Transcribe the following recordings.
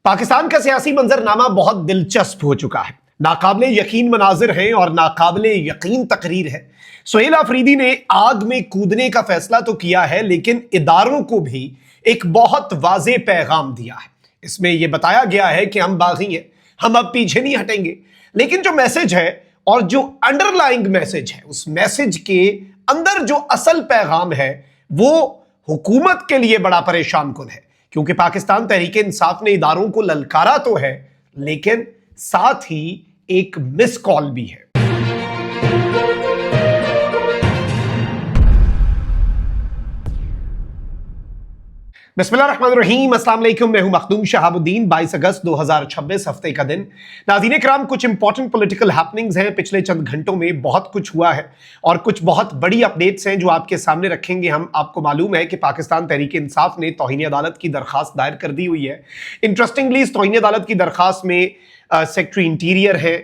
पाकिस्तान का सियासी मंजरनामा बहुत दिलचस्प हो चुका है। नाकाबिले यकीन मनाजिर हैं और नाकाबिले यकीन तकरीर है। सुहेल आफरीदी ने आग में कूदने का फैसला तो किया है, लेकिन इदारों को भी एक बहुत वाज़ेह पैगाम दिया है। इसमें यह बताया गया है कि हम बागी हैं, हम अब पीछे नहीं हटेंगे। लेकिन जो मैसेज है और जो अंडरलाइंग मैसेज है, उस मैसेज के अंदर जो असल पैगाम है वो हुकूमत के लिए बड़ा परेशान कुन है, क्योंकि पाकिस्तान तहरीक इंसाफ ने इदारों को ललकारा तो है, लेकिन साथ ही एक मिस कॉल भी है। बिस्मिल्लाहिर्रहमानिर्रहीम, अस्सलाम वालेकुम। मैं हूं मखदूम शहाबुद्दीन। 22 अगस्त 2026 हफ्ते का दिन। नाज़रीन किराम, कुछ इंपॉर्टेंट पॉलिटिकल हैपनिंग्स हैं। पिछले चंद घंटों में बहुत कुछ हुआ है और कुछ बहुत बड़ी अपडेट्स हैं जो आपके सामने रखेंगे हम। आपको मालूम है कि पाकिस्तान तहरीक इंसाफ ने तौहीन अदालत की दरखास्त दायर कर दी हुई है। इंटरेस्टिंगली इस तौहीन अदालत की दरखास्त में सेक्रेटरी इंटीरियर है,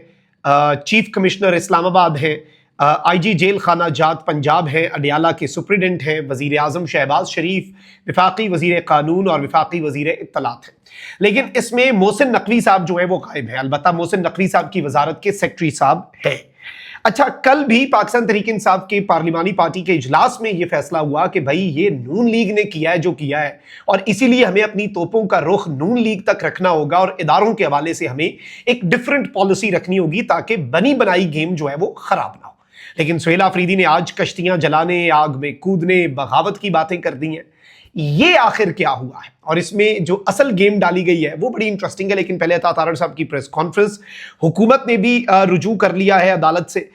चीफ कमिश्नर इस्लामाबाद है, आईजी जेल खाना जात पंजाब हैं, अडियाला के सुप्रिटेंडेंट हैं, वजीर आजम शहबाज शरीफ, विफाकी वजीर कानून और विफाकी वजीर इत्तलात हैं। लेकिन इसमें मोहसिन नकवी साहब जो है वो गायब है। अलबत्ता मोहसिन नकवी साहब की वजारत के सेक्रेटरी साहब हैं। अच्छा, कल भी पाकिस्तान तहरीक इंसाफ के पार्लिमानी पार्टी के इजलास में यह फैसला हुआ कि भाई ये नून लीग ने किया है जो किया है, और इसीलिए हमें अपनी तोपों का रुख नून लीग तक रखना होगा और इदारों के हवाले से हमें एक डिफरेंट पॉलिसी रखनी होगी ताकि बनी बनाई गेम जो है वो खराब ना हो। लेकिन सुहेल आफरीदी ने आज कश्तियां जलाने, आग में कूदने, बगावत की बातें कर दी हैं। ये आखिर क्या हुआ है और इसमें जो असल गेम डाली गई है वो बड़ी इंटरेस्टिंग है। लेकिन पहले अता तारड़ साहब की प्रेस कॉन्फ्रेंस, हुकूमत ने भी रुजू कर लिया है अदालत से,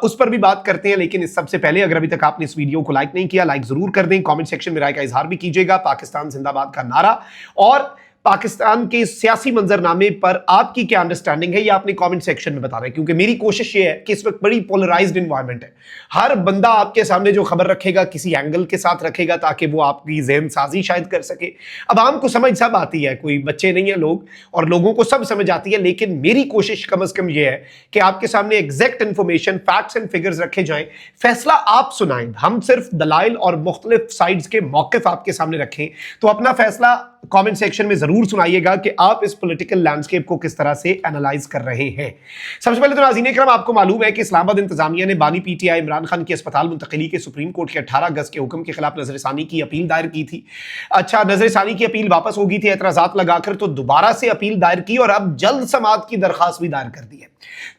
उस पर भी बात करते हैं। लेकिन इस सबसे पहले अगर अभी तक आपने इस वीडियो को लाइक नहीं किया, लाइक जरूर कर दें। कमेंट सेक्शन में राय का इजहार भी कीजिएगा। पाकिस्तान जिंदाबाद का नारा और पाकिस्तान के सियासी मंजरनामे पर आपकी क्या अंडरस्टैंडिंग है, ये आपने कमेंट सेक्शन में बताना है, क्योंकि मेरी कोशिश ये है कि इस वक्त बड़ी पोलराइज्ड एनवायरनमेंट है। हर बंदा आपके सामने जो खबर रखेगा किसी एंगल के साथ रखेगा ताकि वो आपकी ज़हन साजी शायद कर सके। अब आम को समझ सब आती है, कोई बच्चे नहीं है लोग, और लोगों को सब समझ आती है। लेकिन मेरी कोशिश कम से कम ये है कि आपके सामने exact information, facts and figures रखे जाएं, फैसला आप सुनाएं, हम सिर्फ दलाइल और मुख्तलिफ साइड्स के मौक़िफ़ आपके सामने रखें। तो अपना फैसला कमेंट सेक्शन में जरूर सुनाइएगा कि आप इस पॉलिटिकल लैंडस्केप को किस तरह से एनालाइज कर रहे हैं। सबसे पहले तो नाज़रीन इकराम, आपको मालूम है कि इस्लामाबाद इंतजामिया ने बानी पीटीआई इमरान खान की अस्पताल मुंतकिली के सुप्रीम कोर्ट के 18 अगस्त के हुक्म के खिलाफ नजरसानी की अपील दायर की थी। अच्छा, नजरसानी की अपील वापस हो गई थी एतराजात लगाकर, तो दोबारा से अपील दायर की और अब जल्द समाअत की दरखास्त भी दायर कर दी है।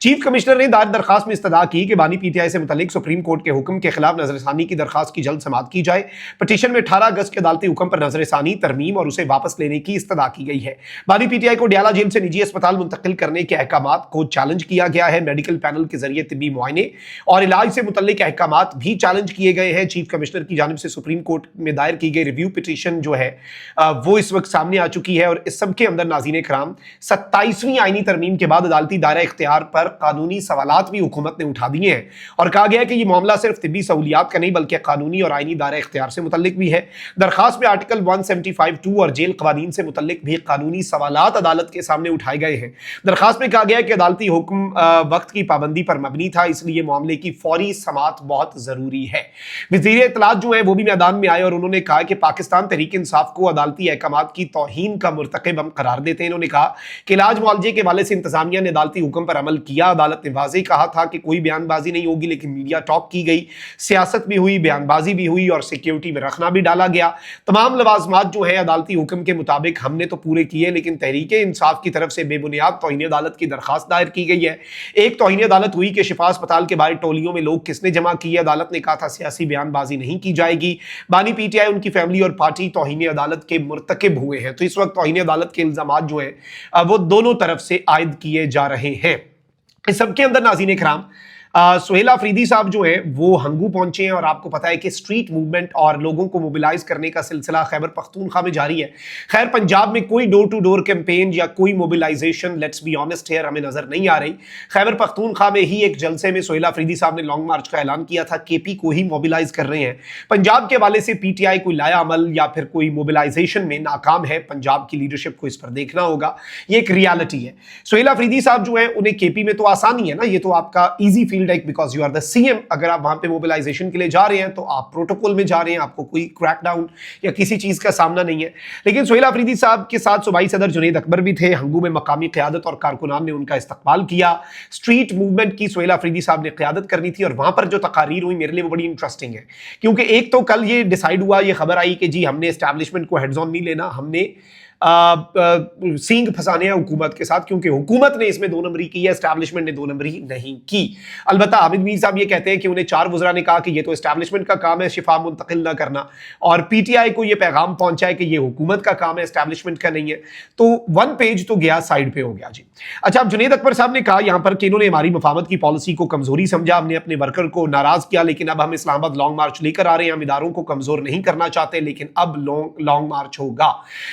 चीफ कमिश्नर ने दायर दरखास्त में इस्तदा की कि बानी पीटीआई से मुतल्लिक सुप्रीम कोर्ट के हुक्म के खिलाफ नजरसानी की दरखास्त की जल्द समाअत की जाए। पिटीशन में 18 अगस्त के अदालती हुक्म पर नजरसानी, तरमीम और उसे वापस लेने की इस्तदा की गई है। बानी पीटीआई को अडियाला जेल से निजी अस्पताल मुंतकिल करने के अहकामात को चैलेंज किया गया है। मेडिकल पैनल के जरिए तिब्बी मुआयने और इलाज से मुतल्लिक अहकामात भी चैलेंज किए गए हैं। चीफ कमिश्नर की जानिब से सुप्रीम कोर्ट में दायर की गई रिव्यू पिटीशन जो है वो इस वक्त सामने आ चुकी है। और इस सब के अंदर नाज़रीन कराम 27वीं आईनी तरमीम के बाद अदालती दायरा इख्तियार पर कानूनी सवालात भी हुकूमत ने उठा दिए हैं और कहा गया है कि यह मामला सिर्फ तिब्बी सहूलियात का नहीं बल्कि कानूनी और आईनी दायरा इख्तियार से मुतल्लिक भी है। दरखास्त में आर्टिकल 175(2) और जेल कवानीन से मुतल्लिक भी कानूनी सवालात अदालत के सामने उठाए गए हैं। दरखास्त में कहा गया है कि अदालती हुक्म वक्त की पाबंदी पर मबनी था, इसलिए मामले की फौरी समाअत बहुत जरूरी है। वज़ीर इत्तलात जो है वो भी मैदान में आए और उन्होंने कहा कि पाकिस्तान तहरीक इंसाफ को अदालती अहकामात की तौहीन का मुर्तकिब हम करार देते हैं। इन्होंने कहा कि इलाज मुआवजे के हवाले से इंतजामिया ने अदालती हुक्म पर अमल किया। अदालत ने वाज़ेह कहा था कि कोई बयानबाजी नहीं होगी, लेकिन मीडिया टॉक की गई, सियासत भी हुई, बयानबाजी भी हुई और सिक्योरिटी में रखना भी डाला गया। तमाम लवाजमात जो है अदालती हुक्म के मुताबिक हमने तो पूरे किए, लेकिन तहरीक इंसाफ की तरफ से बेबुनियाद तौहीन अदालत की दरखास्त दायर की गई है। एक तौहीन अदालत हुई कि शिफा अस्पताल के बाहर टोलियों में लोग किसने जमा किए। अदालत ने कहा था सियासी बयानबाजी नहीं की जाएगी। बानी पीटीआई, उनकी फैमिली और पार्टी तौहीन अदालत के मुर्तकिब हुए हैं। तो इस वक्त तौहीन अदालत के इल्जामात जो है वो दोनों तरफ से आयद किए जा रहे हैं। इस सबके अंदर नाज़रीन इकराम सुहेल आफरीदी साहब जो है वो हंगू पहुंचे हैं और आपको पता है कि स्ट्रीट मूवमेंट और लोगों को मोबिलाइज करने का सिलसिला खैबर पख्तूनख्वा में जारी है। खैर, पंजाब में कोई डोर टू डोर कैंपेन या कोई mobilisation, let's be honest here, हमें नजर नहीं आ रही। खैबर पख्तूनख्वा में ही एक जलसे में सुहेल आफरीदी साहब ने लॉन्ग मार्च का ऐलान किया था, केपी को ही मोबिलाइज कर रहे हैं। पंजाब के हवाले से पीटीआई कोई लाया अमल या फिर कोई मोबिलाइजेशन में नाकाम है। पंजाब की लीडरशिप को इस पर देखना होगा, ये एक रियलिटी है। सुहेल आफरीदी साहब जो है उन्हें केपी में तो आसानी है ना, ये तो आपका easy field feel like because you are the CM अगर आप वहां पे मोबिलाइजेशन के लिए जा रहे हैं तो आप प्रोटोकॉल में जा रहे हैं, आपको कोई क्रैकडाउन या किसी चीज का सामना नहीं है। लेकिन सोहेल अफरीदी साहब के साथ सूबाई सदर जुनैद अकबर भी थे। हंगू में मकामी क़यादत और कारकुनान ने उनका इस्तकबाल किया। स्ट्रीट मूवमेंट की सोहेल अफरीदी साहब ने क़यादत करनी थी और वहां पर जो तकारीर हुई मेरे लिए वो बड़ी इंटरेस्टिंग है, क्योंकि एक तो कल ये डिसाइड हुआ, ये खबर आई कि जी हमने एस्टैब्लिशमेंट को हेड्स ऑन नहीं लेना, हमने सींग फंसाने हैं हुकूमत के साथ, क्योंकि हुकूमत ने इसमें दो नंबरी की है, एस्टैब्लिशमेंट ने दो नंबरी नहीं की। अलबत्ता हामिद मीर साहब ये कहते हैं कि उन्हें 4 वज़रा ने कहा कि ये तो एस्टैब्लिशमेंट का काम है शिफा मुंतकिल ना करना, और पीटीआई को ये पैगाम पहुंचा है कि ये हुकूमत का काम है, एस्टैब्लिशमेंट का नहीं है। तो 1 पेज तो गया, साइड पे हो गया जी। अच्छा, अब जुनैद अकबर साहब ने कहा यहां पर कि इन्होंने हमारी मफामत की पॉलिसी को कमजोरी समझा, हमने अपने वर्कर को नाराज किया, लेकिन अब हम इस्लामाबाद लॉन्ग मार्च लेकर आ रहे हैं। हम इदारों को कमजोर नहीं करना चाहते, लेकिन अब लॉन्ग मार्च होगा।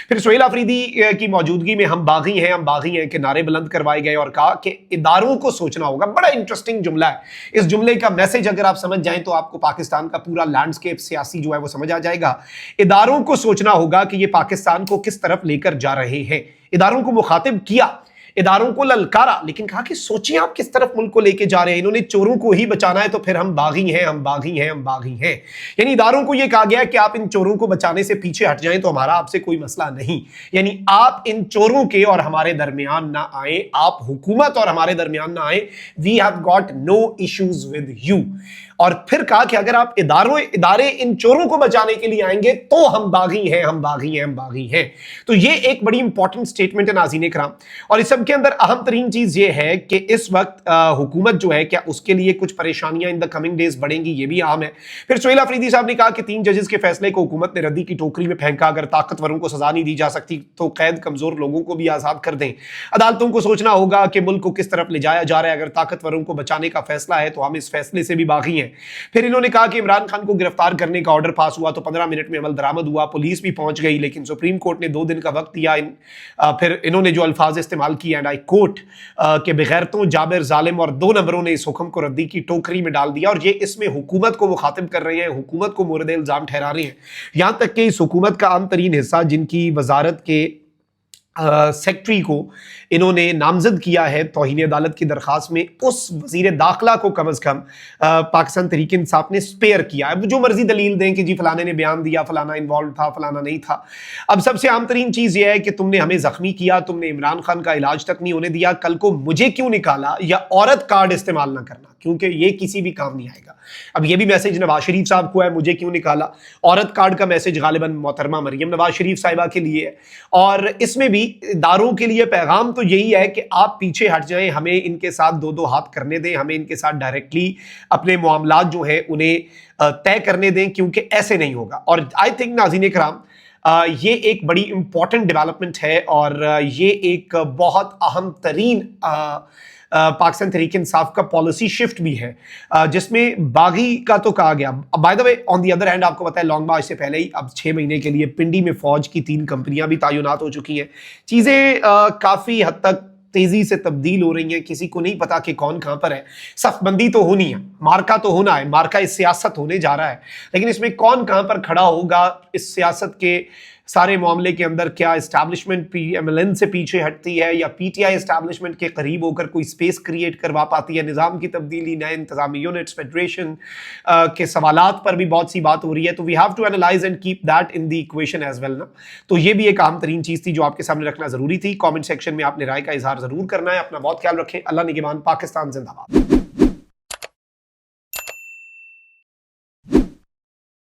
फिर सोहेल अफरीदी की मौजूदगी में हम बागी हैं कि नारे बुलंद करवाए गए और कहा कि इदारों को सोचना होगा। बड़ा इंटरेस्टिंग जुमला है। इस जुमले का मैसेज अगर आप समझ जाएं तो आपको पाकिस्तान का पूरा लैंडस्केप सियासी जो है वो समझ आ जाएगा। इदारों को सोचना होगा कि ये पाकिस्तान को किस तरफ लेकर जा रहे हैं। इदारों को मुखातिब किया, इदारों को ललकारा, लेकिन कहा कि सोचिए आप किस तरफ मुल्क को लेके जा रहे हैं। इन्होंने चोरों को ही बचाना है तो फिर हम बागी हैं, हम बागी हैं, हम बागी हैं। यानी इदारों को यह कहा गया है कि आप इन चोरों को बचाने से पीछे हट जाएं तो हमारा आपसे कोई मसला नहीं। यानी आप इन चोरों के और हमारे दरमियान ना आए, आप हुकूमत और हमारे दरमियान ना आए। We have got no issues with you. और फिर कहा कि अगर आप इदारे इन चोरों को बचाने के लिए आएंगे तो हम बागी हैं, हम बागी हैं, हम बागी हैं। तो ये एक बड़ी इंपॉर्टेंट स्टेटमेंट है नाज़रीन इकराम। और इस सब के अंदर अहम तरीन चीज ये है कि इस वक्त हुकूमत जो है क्या उसके लिए कुछ परेशानियां इन द कमिंग डेज बढ़ेंगी, ये भी अहम है। फिर सोहेल अफरीदी साहब ने कहा कि 3 जजेस के फैसले को हुकूमत ने रद्दी की टोकरी में फेंका। अगर ताकतवरों को सजा नहीं दी जा सकती तो कैद कमजोर लोगों को भी आजाद कर दें। अदालतों को सोचना होगा कि मुल्क को किस तरफ ले जाया जा रहा है। अगर ताकतवरों को बचाने का फैसला है तो हम इस फैसले से भी बागी हैं। फिर इन्होंने कहा कि इमरान खान को गिरफ्तार करने का ऑर्डर पास हुआ तो 15 मिनट में अमल दरामद हुआ, पुलिस भी पहुंच गई, लेकिन सुप्रीम कोर्ट ने 2 दिन का वक्त दिया। फिर इन्होंने जो अल्फाज इस्तेमाल किए एंड आई कोट के बेगैरतों, जाबिर, जालिम और 2 नंबरों ने इस हुक्म को रद्दी की टोकरी में डाल दिया। और ये इसमें हुकूमत को मुखातिब कर रहे हैं, हुकूमत को मोरद इल्जाम ठहरा रहे हैं। यहां तक कि इस हुकूमत का आम तरीन हिस्सा जिनकी वजारत के सेक्रेटरी को इन्होंने नामजद किया है तौहीन अदालत की दरखास्त में, उस वजीर दाखिला को कम अज कम पाकिस्तान तहरीक इंसाफ ने स्पेयर किया है। जो मर्जी दलील दें कि जी फलाने ने बयान दिया, फलाना इन्वॉल्व था, फलाना नहीं था। अब सबसे आम तरीन चीज यह है कि तुमने हमें जख्मी किया, तुमने इमरान खान का इलाज तक नहीं होने दिया, कल को मुझे क्यों निकाला, या औरत कार्ड इस्तेमाल ना करना, क्योंकि ये किसी भी काम नहीं आएगा। अब ये भी मैसेज नवाज शरीफ साहब को है, मुझे क्यों निकाला। औरत कार्ड का मैसेज गालिबन मोहतरमा मरियम नवाज शरीफ साहिबा के लिए है। और इसमें भी इदारों के लिए पैगाम तो यही है कि आप पीछे हट जाएं, हमें इनके साथ 2-2 हाथ करने दें, हमें इनके साथ डायरेक्टली अपने मामलात जो है उन्हें तय करने दें, क्योंकि ऐसे नहीं होगा। और आई थिंक नाज़रीन इकराम ये एक बड़ी इंपॉर्टेंट डेवलपमेंट है और ये एक बहुत अहम तरीन पाकिस्तान तहरीक इंसाफ का पॉलिसी शिफ्ट भी है, जिसमें बागी का तो कहा गया। By the way on the other hand आपको पता है लॉन्ग मार्च से पहले ही अब 6 महीने के लिए पिंडी में फौज की 3 कंपनियां भी तैनात हो चुकी हैं। चीजें काफी हद तक तेजी से तब्दील हो रही हैं, किसी को नहीं पता कि कौन कहां पर है। सफबंदी तो होनी है, मार्का तो होना है, मार्का इस सियासत होने जा रहा है, लेकिन इसमें कौन कहां पर खड़ा होगा, इस सियासत के सारे मामले के अंदर क्या एस्टैब्लिशमेंट PMLN से पीछे हटती है या PTI एस्टैब्लिशमेंट के करीब होकर कोई स्पेस क्रिएट करवा पाती है, निज़ाम की तब्दीली, नए इंतजामी यूनिट्स, फेडरेशन के सवालात पर भी बहुत सी बात हो रही है। तो we have to analyse and keep that in the equation as well ना। तो ये भी एक अहम तरीन चीज़ थी जो आपके सामने रखना ज़रूरी थी। कॉमेंट सेक्शन में आपने राय का इजहार ज़रूर करना है। अपना बहुत ख्याल रखें। अल्लाह निगहबान। पाकिस्तान जिंदाबाद।